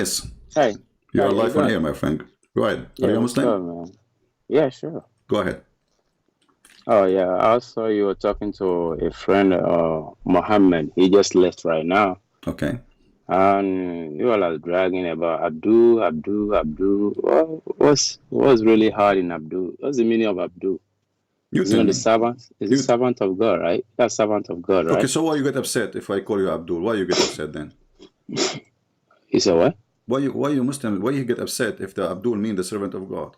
Yes. Hey, You how are you live on doing? air, my friend. Go ahead. Are Yeah, you a what's Muslim? up, man? Yeah, sure. Go ahead. Oh, yeah, I saw you were talking to a friend, Mohammed. He just left right now. Okay. And you all are dragging about Abdul. What's really hard in Abdul? What's the meaning of Abdul? You Is it tell not the me. servant? Is it You servant of God, right? That's servant of God, okay? right? So why you get upset if I call you Abdul? Why you get upset then? You said what? Why you Muslim? Why you get upset if the Abdul mean the servant of God?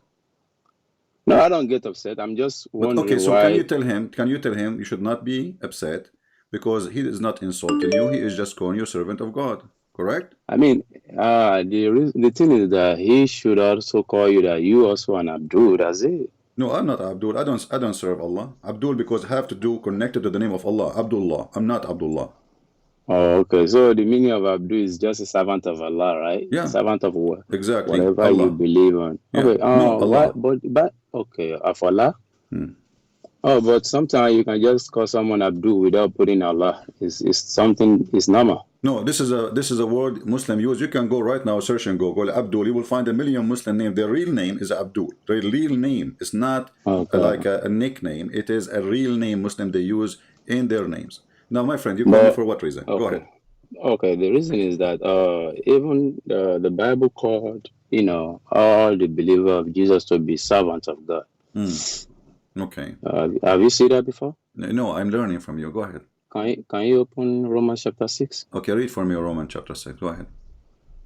No, I don't get upset. I'm just But okay, wondering so can you why. tell him? Can you tell him you should not be upset because he is not insulting you. He is just calling you servant of God. Correct? I mean, the thing is that he should also call you that you also an Abdul. That's it. No, I'm not Abdul. I don't serve Allah. Abdul because I have to do connected to the name of Allah. Abdullah. I'm not Abdullah. Oh, okay. So the meaning of Abdul is just a servant of Allah, right? Yeah, Servant of exactly. whatever you Allah. believe on. Yeah. Okay. No, What? Allah. But okay. Of Allah. Hmm. Oh, but sometimes you can just call someone Abdul without putting Allah. It's something. It's normal. No, this is a word Muslim use. You can go right now, search and Google Abdul. You will find a million Muslim names. Their real name is Abdul. Their real name is not Okay. like a nickname. It is a real name Muslim they use in their names. Now, my friend, you call me But for what reason? Go ahead. okay. Okay. The reason is that even the Bible called all the believer of Jesus to be servants of God. Hmm. Okay. Have you seen that before? No, I'm learning from you. Go ahead. Can you open Romans chapter 6, Okay, read for me Romans chapter 6. Go ahead.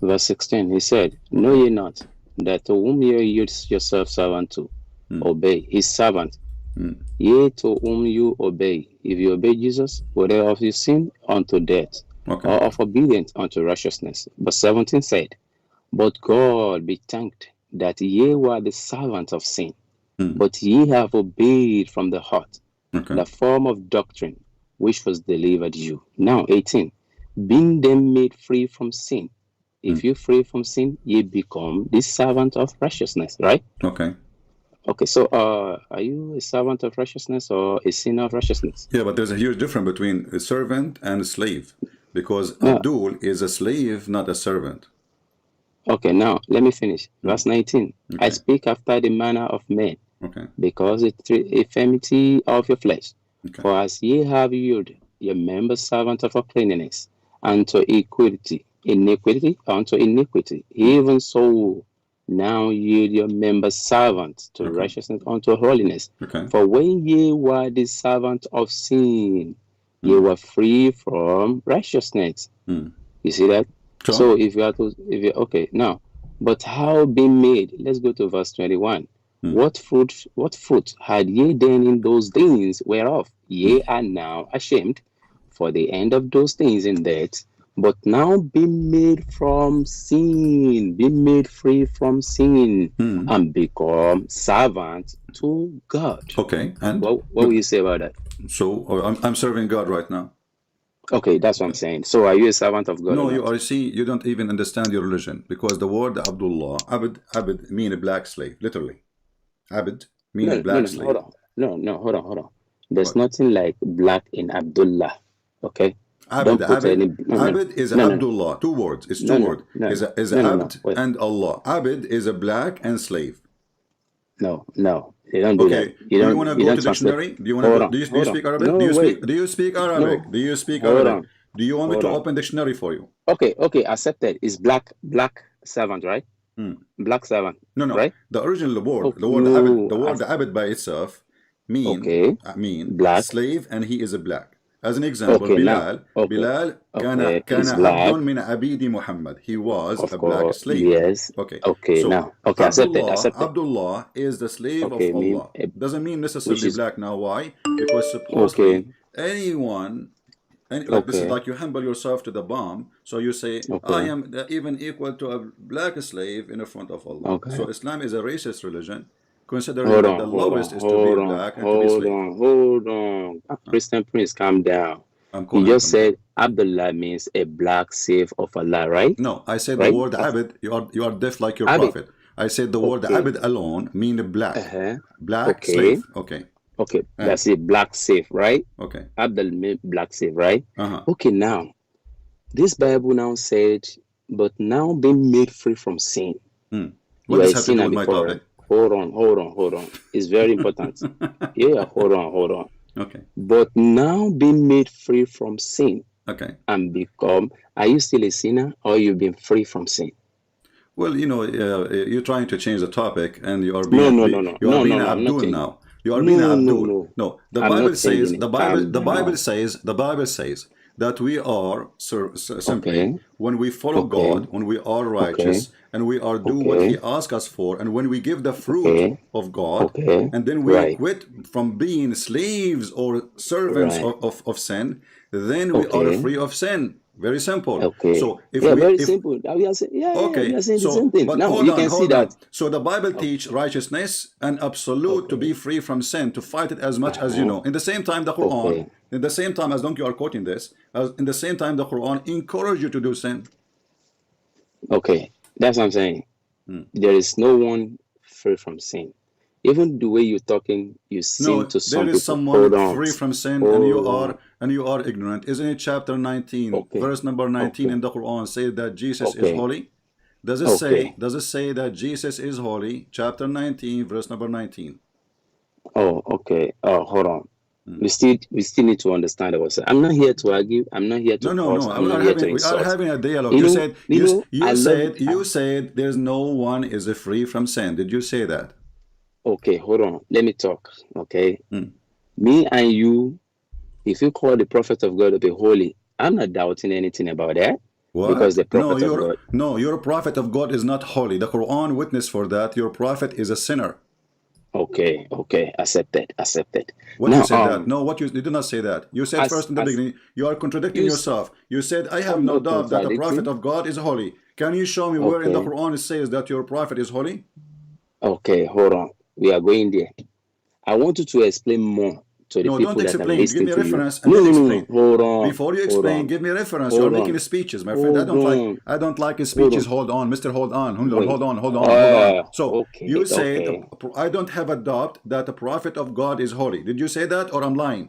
verse 16? He said, Know Okay. ye not that to whom ye yield yourself servant to, Hmm. obey his servant, Hmm. ye to whom you obey, if you obey Jesus, whether of your sin unto death, Okay. or of obedience unto righteousness. But 17 said, But God be thanked that ye were the servant of sin, Hmm. but ye have obeyed from the heart Okay. the form of doctrine which was delivered you. Now 18, being then made free from sin. If you free from sin, ye become the servant of righteousness, right? Okay. Okay, so are you a servant of righteousness or a sinner of righteousness? Yeah, but there's a huge difference between a servant and a slave, because No. Abdul is a slave, not a servant. Okay, now let me finish. Verse 19. I Okay. speak after the manner of men, Okay. because it's the infirmity of your flesh. Okay. For as ye have yielded your members servant of uncleanness unto iniquity, unto iniquity, even so now yield your members servant to Okay. righteousness unto holiness. Okay. For when ye were the servant of sin, ye were free from righteousness. Hmm. You see that? So, So if you okay, now, but how being made? Let's go to verse 21. What fruit had ye then in those things whereof ye are now ashamed? For the end of those things in death, but now be made from sin, be made free from sin, and become servant to God. okay, and What will you say about that? so I'm serving God right now. Okay, that's what I'm saying. So are you a servant of God No, or you not? are. See, you don't even understand your religion, because the word Abdullah, Abd mean a black slave, literally. Abd mean a No, black hold slave. on. No, hold on. There's What? nothing like black in Abdullah. Okay? Don't put any. Abd is No, no, no, Abdullah. Two words. It's no, two no, words. no, Is no, is no, no, no. Abd Wait, and Allah. Abd is a black and slave. no. They don't do that. Okay. Do you want to You go don't to translate. dictionary? Do you want to Hold go? on, Do you hold on. speak Arabic? No, wait. Do you speak Arabic? No, Do you speak hold Arabic? on, Do you want me hold to on. open dictionary for you? Okay, accepted. It's black servant, right? Black servant, No, no. right? The original word, Oh, the word Abd, no. the word Abd by itself Okay, mean black. slave, and he is a black. As an example, Okay, now. Bilal Okay, كان it's عبد black. من عبيد محمد. He was Of a black course, slave. yes. Okay. Okay, So now. Okay, accepted. Abdullah is the slave of Okay, Allah. Doesn't mean which necessarily is black. Now why? Because okay, supposedly anyone, like this is okay, like you humble yourself to the bomb. So you say, I okay, am even equal to a black slave in the front of Allah. okay. So Islam is a racist religion, considering that the lowest is to be a black and to be a slave. Hold on. Christian Prince, calm down. I'm You calling just from down. said Abdullah means a black slave of Allah, right? No, I said the Right? word Abd. You are deaf like your Abid. prophet. I said the word Okay. Abd alone mean a black Okay. slave. Okay. Okay. And That's it. Black slave, right? okay. Abdul means black slave, right? Uh-huh. Okay, now this Bible now said but now being made free from sin. What You are does a this have to do sinner with my before. topic? Hold on. It's very important. Yeah, hold on. Okay. But now being made free from sin Okay. and become, are you still a sinner or you've been free from sin? Well, you're trying to change the topic, and you are No, being no, I'm not Abdul changing. now. You are being Abdul. No. No, the I'm Bible not says changing it. Calm down. the Bible says that we are simply Okay. when we follow Okay. God, when we are Okay. righteous, and we are do what He Okay. asks us for, and when we give the fruit Okay. of God, Okay. and then we Right. quit from being slaves or servants Right. of sin, then we are Okay. free of sin. Very simple. Okay. So Yeah, very if simple. We are saying, we okay, are saying the same so thing. but Now you can see hold on. that. So the Bible teach Okay. righteousness and absolute to be Okay. free from sin, to fight it as much as you Uh-huh. know. In the same time, the Quran, Okay. in the same time, as long you are quoting this, in the same time, the Quran encourage you to do sin. Okay. That's what I'm saying. There is no one free from sin. Even the way you're talking, you seem No, to there some is people. Hold someone on. free from sin, Hold on. and you are ignorant. Isn't it chapter 19, Okay. verse number 19 Okay. in the Quran say that Jesus is Okay. holy? Okay. Does it say that Jesus is holy? Chapter 19, verse number 19. Oh, okay. Oh, hold on. We still need to understand ourselves. I'm not here to argue. I'm not here to curse. I'm not here to We are insult. having a dialogue. You said I love it. you said there's no one is free from sin. Did you say that? Okay, hold on. Let me talk. Okay. Hmm. Me and you, if you call the prophet of God to be holy, I'm not doubting anything about that because What? the prophet of God. Your prophet of God is not holy. The Quran witness for that. Your prophet is a sinner. Okay, accepted. What you Now, said that? No, you did not say that. You said as first in the beginning, you are contradicting you, s- yourself. You said, I have I'm no not doubt that the prophet contradicting. of God is holy. Can you show me where in the Okay, Quran it says that your prophet is holy? okay, hold on. We are going there. I want you to explain more to the No, don't people that are explain. Give listening me a to you. reference and No, then no, no, no. explain. Hold on, Before you hold explain, on, give me a reference. You are hold making on, speeches, my friend. hold on, I don't like hold speeches. on. Hold on, Mister. Wait. Hold on. So Okay, you said okay. I don't have a doubt that the prophet of God is holy. Did you say that, or I'm lying?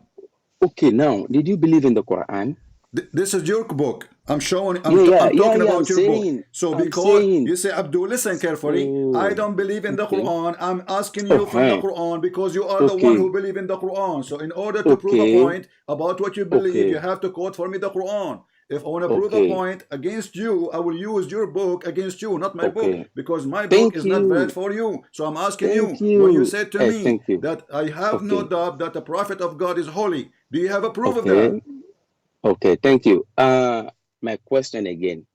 Okay, now, did you believe in the Quran? This is your book. I'm showing. I'm Yeah. talking I'm about your book. saying, So I'm because saying. you say, Abdul, listen carefully. I Oh, don't believe in the okay. Quran. I'm asking you from the Uh-huh. Quran because you are the one who Okay, believe in the Quran. So in order to prove a okay, point about what you believe, you okay, have to quote for me the Quran. If I want to prove a okay, point against you, I will use your book against you, not my book, okay. because my book Thank is not valid you. for you. So I'm asking Thank you, when you you. said to me Thank you. that I have no Okay, doubt that the prophet of God is holy, do you have a proof of that? okay, okay. Thank you. My question again.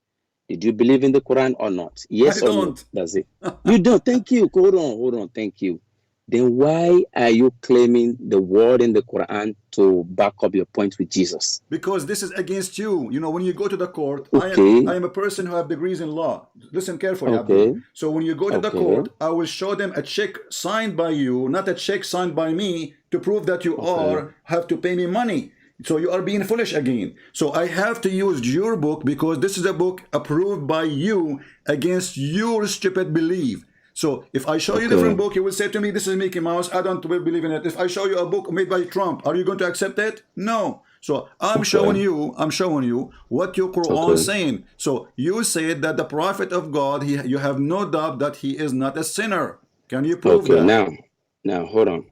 Did you believe in the Quran or not? I Yes or no? don't. That's it. You don't. Thank you. Hold on. Thank you. Then why are you claiming the word in the Quran to back up your point with Jesus? Because this is against you. When you go to the court, I Okay, am a person who have degrees in law. Listen carefully, Abdul. okay, So when you go to the okay, court, I will show them a check signed by you, not a check signed by me, to prove that you okay, have to pay me money. So you are being foolish again. So I have to use your book because this is a book approved by you against your stupid belief. So if I show you a different okay, book, you will say to me, this is Mickey Mouse. I don't believe in it. If I show you a book made by Trump, are you going to accept it? No. So okay, I'm showing you what your Quran is okay, saying. So you said that the prophet of God, you have no doubt that he is not a sinner. Can you prove okay. that? Now, hold on.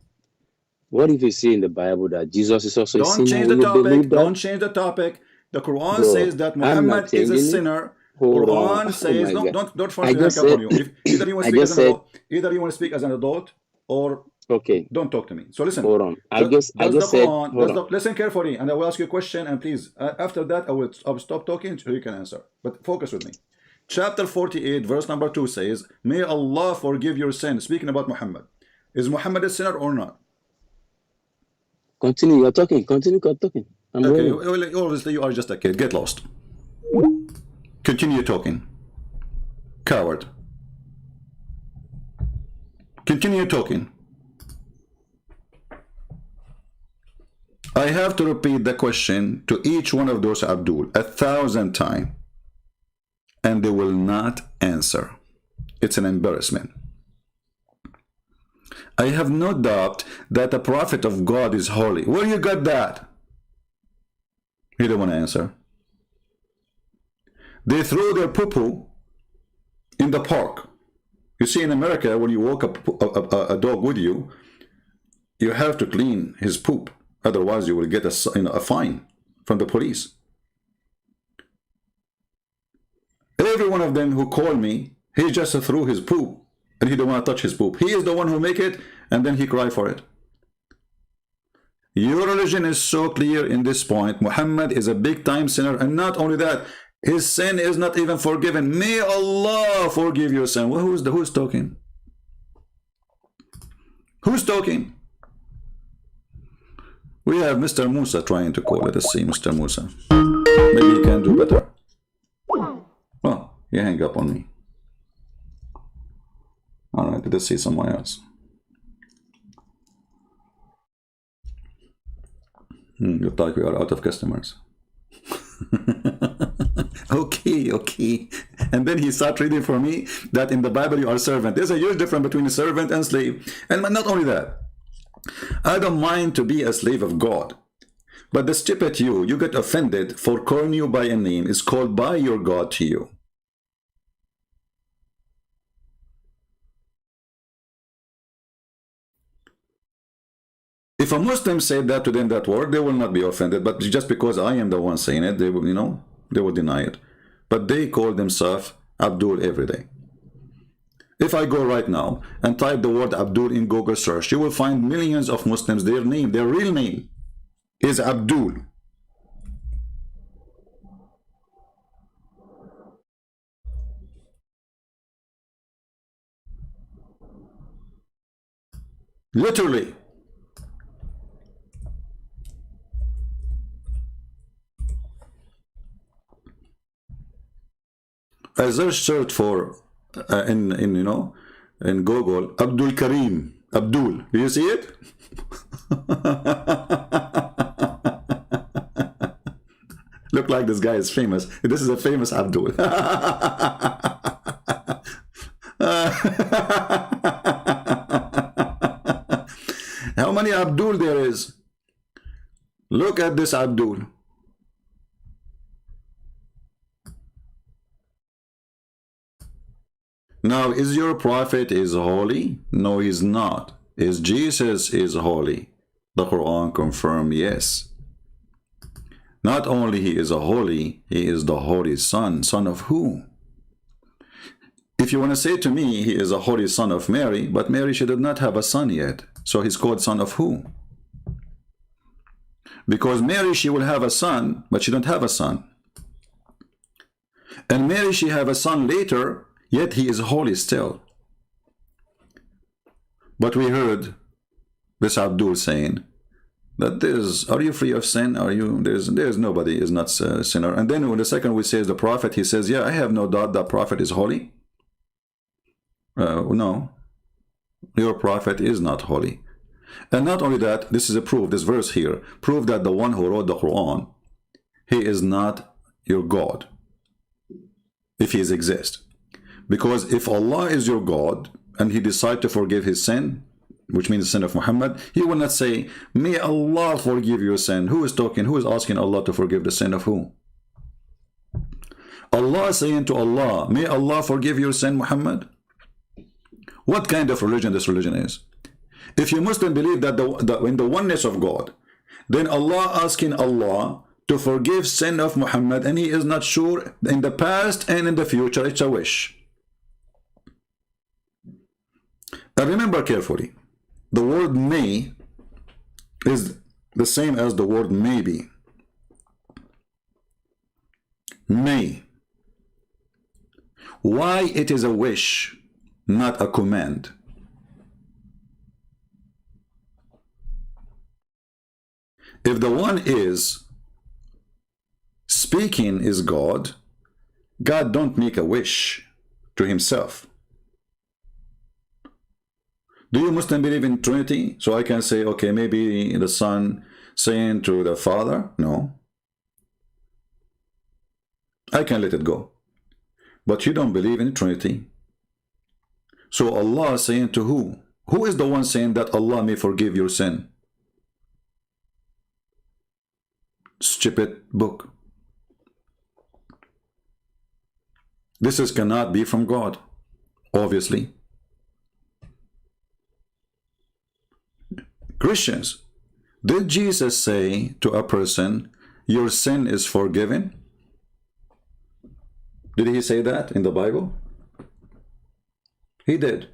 What if you see in the Bible that Jesus is also a Don't sinner? change Will the you believe topic. that? Don't change the topic. The Quran Bro, says that I'm not Muhammad is a changing it. sinner. Hold on. Quran Oh says my God. don't force I me to hang just up said, on you. If either you want to I speak as just an said, adult, either you want to speak as an adult, or okay, don't talk to me. So listen. hold on. I Does the just said, Quran? hold on. Listen carefully, and I will ask you a question. And please, after that, I'll stop talking so you can answer. But focus with me. Chapter 48, verse number 2 says, "May Allah forgive your sin." Speaking about Muhammad, is Muhammad a sinner or not? Continue. You're talking. Continue talking. I'm Okay, rolling. well, obviously you are just a kid. Get lost. Continue talking. Coward. Continue talking. I have to repeat the question to each one of those Abdul 1,000 times, and they will not answer. It's an embarrassment. I have no doubt that the prophet of God is holy. Where you got that? You don't want to answer. They throw their poo-poo in the park. You see, in America, when you walk a dog with you, you have to clean his poop. Otherwise, you will get a fine from the police. Every one of them who call me, he just threw his poop, and he don't want to touch his poop. He is the one who make it, and then he cry for it. Your religion is so clear in this point. Muhammad is a big-time sinner, and not only that, his sin is not even forgiven. May Allah forgive your sin. Well, who's talking? Who's talking? We have Mr. Musa trying to call. Let us see, Mr. Musa. Maybe he can do better. Well, he hang up on me. All right, let's see someone else. Looks like we are out of customers. Okay. And then he started reading for me that in the Bible you are servant. There's a huge difference between a servant and slave. And not only that, I don't mind to be a slave of God. But the stupid you get offended for calling you by a name is called by your God to you. If a Muslim said that to them that word, they will not be offended. But just because I am the one saying it, they will, they will deny it. But they call themselves Abdul every day. If I go right now and type the word Abdul in Google search, you will find millions of Muslims, their real name is Abdul. Literally. I searched for in Google Abdul Karim. Abdul. Do you see it? Look like this guy is famous. This is a famous Abdul. How many Abdul there is? Look at this Abdul. Now, is your prophet is holy? No, he's not. Is Jesus is holy? The Quran confirms yes. Not only he is a holy, he is the holy son. Son of who? If you want to say to me, he is a holy son of Mary, but Mary, she did not have a son yet. So he's called son of who? Because Mary, she will have a son, but she don't have a son. And Mary, she have a son later, yet he is holy still. But we heard this Abdul saying that are you free of sin? There's nobody is not a sinner. And then when the second we say the prophet, he says, yeah, I have no doubt that prophet is holy. No, your prophet is not holy. And not only that, this is a proof, this verse here, prove that the one who wrote the Quran, he is not your God, if he exists. Because if Allah is your God and he decides to forgive his sin, which means the sin of Muhammad, he will not say, may Allah forgive your sin. Who is talking? Who is asking Allah to forgive the sin of who? Allah is saying to Allah, may Allah forgive your sin, Muhammad? What kind of religion this religion is? If you Muslim believe that in the oneness of God, then Allah asking Allah to forgive sin of Muhammad, and he is not sure in the past and in the future. It's a wish. And remember carefully, the word may is the same as the word maybe. May. Why it is a wish, not a command? If the one is speaking is God, God don't make a wish to himself. Do you Muslim believe in Trinity? So I can say, okay, maybe the Son saying to the Father? No. I can let it go. But you don't believe in Trinity. So Allah is saying to who? Who is the one saying that Allah may forgive your sin? Stupid book. cannot be from God, obviously. Christians, did Jesus say to a person, your sin is forgiven? Did he say that in the Bible? He did.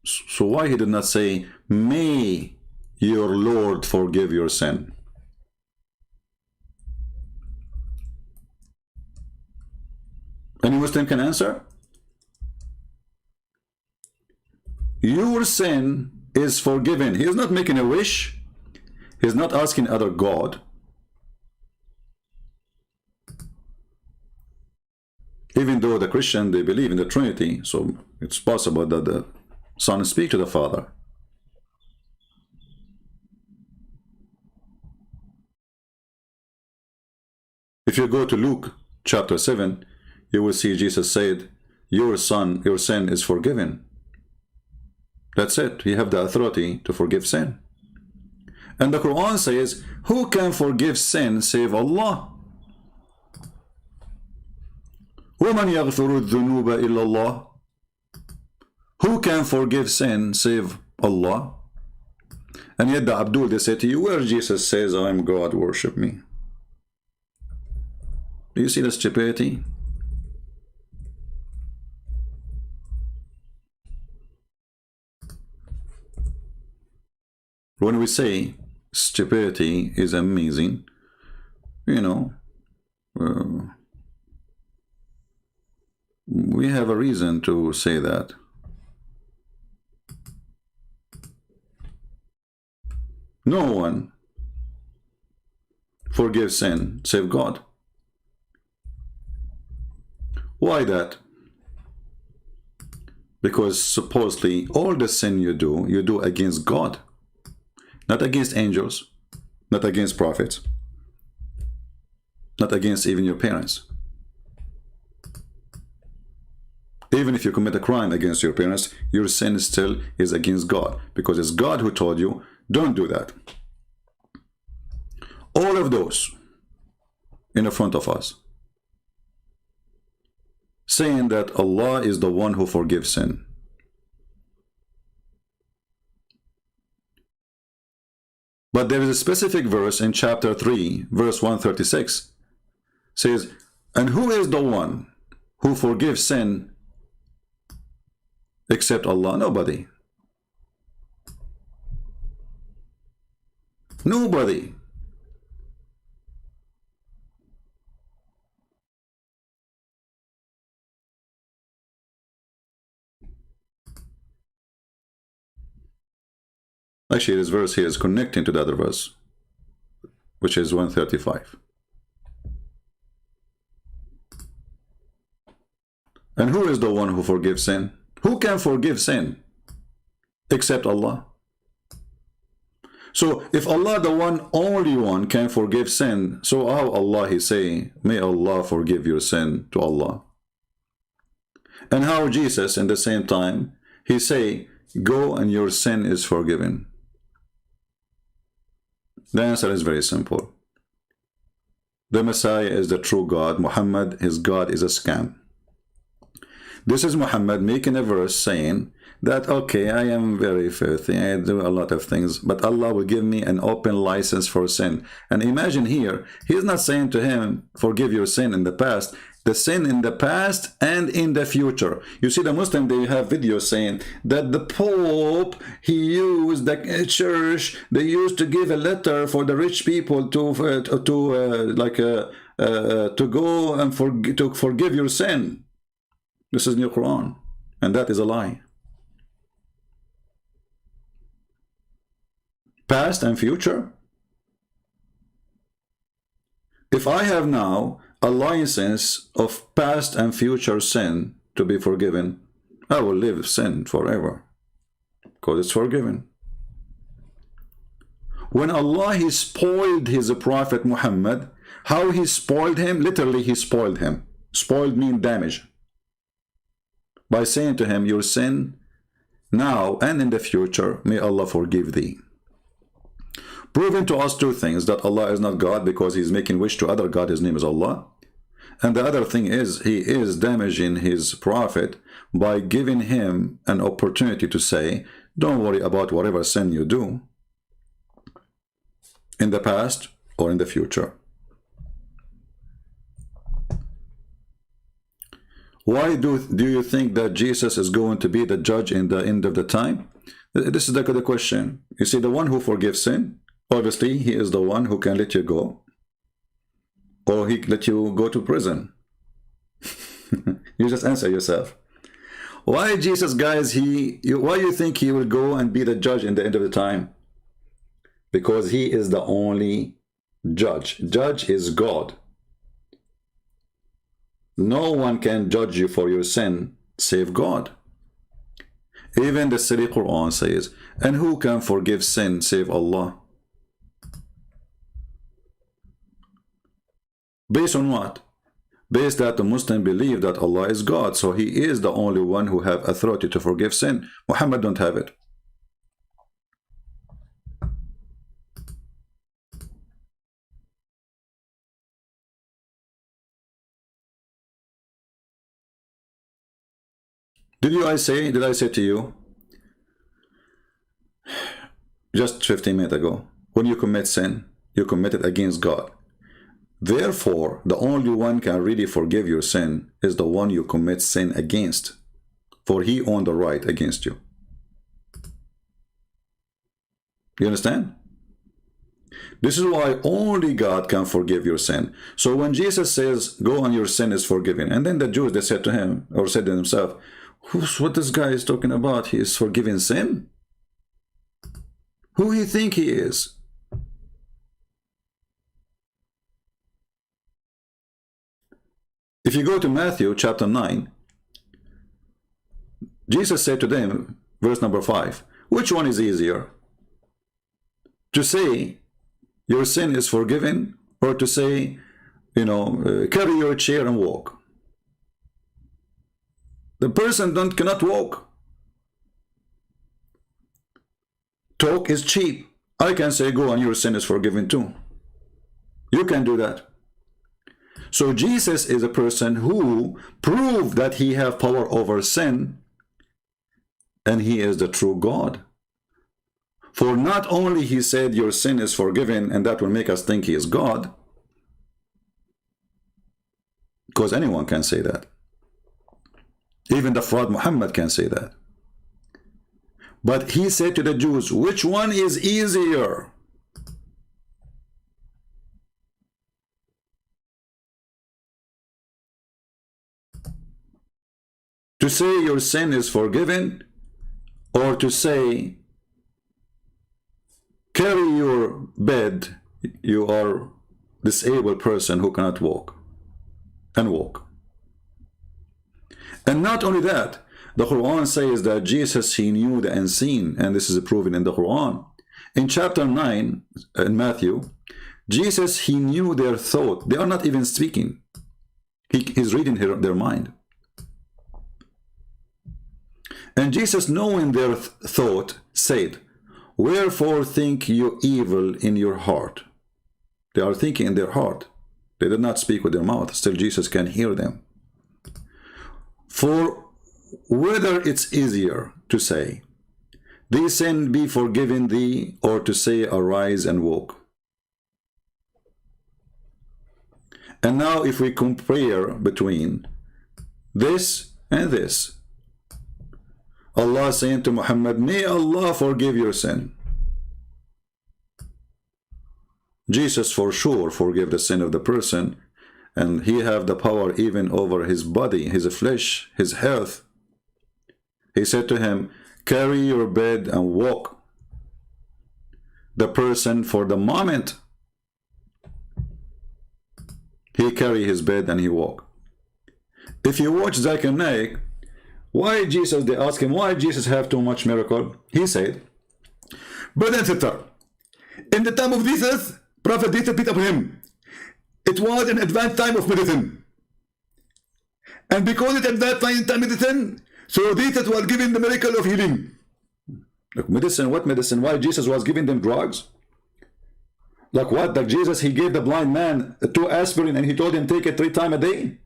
So why he did not say, may your Lord forgive your sin? Any Muslim can answer? Your sin is forgiven. He is not making a wish. He is not asking other God. Even though the Christian, they believe in the Trinity, so it's possible that the Son speaks to the Father. If you go to Luke chapter 7, you will see Jesus said, your sin is forgiven. That's it. You have the authority to forgive sin. And the Quran says, who can forgive sin save Allah? وَمَنْ يَغْفِرُ الذُّنُوبَ إِلَّا اللَّهِ. Who can forgive sin save Allah? And yet the Abdul, they say to you, where Jesus says, I am God, worship me. Do you see the stupidity? When we say stupidity is amazing, you know, we have a reason to say that. No one forgives sin save God. Why that? Because supposedly all the sin you do against God. Not against angels, not against prophets, not against even your parents. Even if you commit a crime against your parents, your sin still is against God, because it's God who told you, don't do that. All of those in front of us, saying that Allah is the one who forgives sin. But there is a specific verse in chapter 3, verse 136, says, and who is the one who forgives sin except Allah? Nobody. Nobody. Actually, this verse here is connecting to the other verse, which is 135. And who is the one who forgives sin? Who can forgive sin except Allah? So if Allah, the one, only one, can forgive sin, so how Allah he say, may Allah forgive your sin to Allah? And how Jesus, in the same time, he say, go and your sin is forgiven? The answer is very simple. The Messiah is the true God. Muhammad, his God, is a scam. This is Muhammad making a verse saying that, okay, I am very filthy, I do a lot of things, but Allah will give me an open license for sin. And imagine here, he's not saying to him, forgive your sin in the past. The sin in the past and in the future. You see, the Muslim, they have videos saying that the Pope, he used the church, they used to give a letter for the rich people to go and to forgive your sin. This is in the Quran, and that is a lie. Past and future. If I have now a license of past and future sin to be forgiven, I will live sin forever, because it's forgiven. When Allah, he spoiled his prophet Muhammad, how he spoiled him? Literally, he spoiled him. Spoiled means damage. By saying to him, your sin now and in the future, may Allah forgive thee. Proving to us two things: that Allah is not God because he's making wish to other God, his name is Allah, And the other thing is, he is damaging his prophet by giving him an opportunity to say, don't worry about whatever sin you do in the past or in the future. Why do you think that Jesus is going to be the judge in the end of the time? This is the question. You see, the one who forgives sin, obviously he is the one who can let you go, or he let you go to prison. You just answer yourself. Why Jesus, guys, why you think he will go and be the judge in the end of the time? Because he is the only judge. Judge is God. No one can judge you for your sin save God. Even the silly Quran says, and who can forgive sin save Allah? Based on what? Based that the Muslim believe that Allah is God, so he is the only one who have authority to forgive sin. Muhammad don't have it. Did I say to you just 15 minutes ago, when you commit sin, you commit it against God. Therefore, the only one can really forgive your sin is the one you commit sin against, for he owned the right against you. You understand? This is why only God can forgive your sin. So when Jesus says, go on, your sin is forgiven, and then the Jews, they said to him, or said to themselves, what this guy is talking about? He is forgiving sin? Who he think he is? If you go to Matthew chapter 9, Jesus said to them, verse number 5, which one is easier? To say your sin is forgiven, or to say, carry your chair and walk? The person cannot walk. Talk is cheap. I can say, go on, your sin is forgiven too. You can do that. So Jesus is a person who proved that he have power over sin, and he is the true God. For not only he said your sin is forgiven, and that will make us think he is God, because anyone can say that. Even the fraud Muhammad can say that. But he said to the Jews, which one is easier? To say your sin is forgiven, or to say carry your bed, you are disabled person who cannot walk, and walk. And not only that, the Quran says that Jesus, he knew the unseen, and this is proven in the Quran. In chapter 9 in Matthew, Jesus, he knew their thought. They are not even speaking. He's reading their mind. And Jesus, knowing their thought, said, wherefore think you evil in your heart? They are thinking in their heart. They did not speak with their mouth. Still Jesus can hear them. For whether it's easier to say, thee sin be forgiven thee, or to say, arise and walk. And now if we compare between this and this, Allah saying to Muhammad, may Allah forgive your sin. Jesus for sure forgive the sin of the person, and he have the power even over his body, his flesh, his health. He said to him, carry your bed and walk. The person for the moment, he carry his bed and he walk. If you watch Zakir Naik, why Jesus, they ask him, why Jesus have too much miracle? He said, brother and sister, in the time of Jesus, Prophet Jesus peace upon him, it was an advanced time of medicine. And because it's advanced time of medicine, so Jesus was given the miracle of healing. Look, medicine, what medicine? Why Jesus was giving them drugs? Like what? Like Jesus, he gave the blind man 2 aspirin and he told him take it 3 times a day?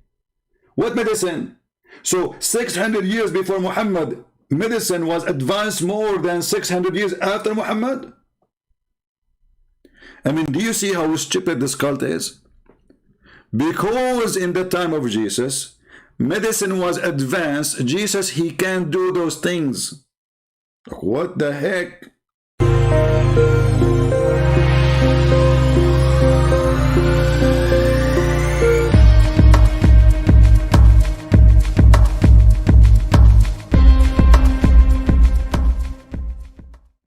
What medicine? So 600 years before Muhammad, medicine was advanced more than 600 years after Muhammad? I mean, do you see how stupid this cult is? Because in the time of Jesus, medicine was advanced. Jesus, he can't do those things. What the heck?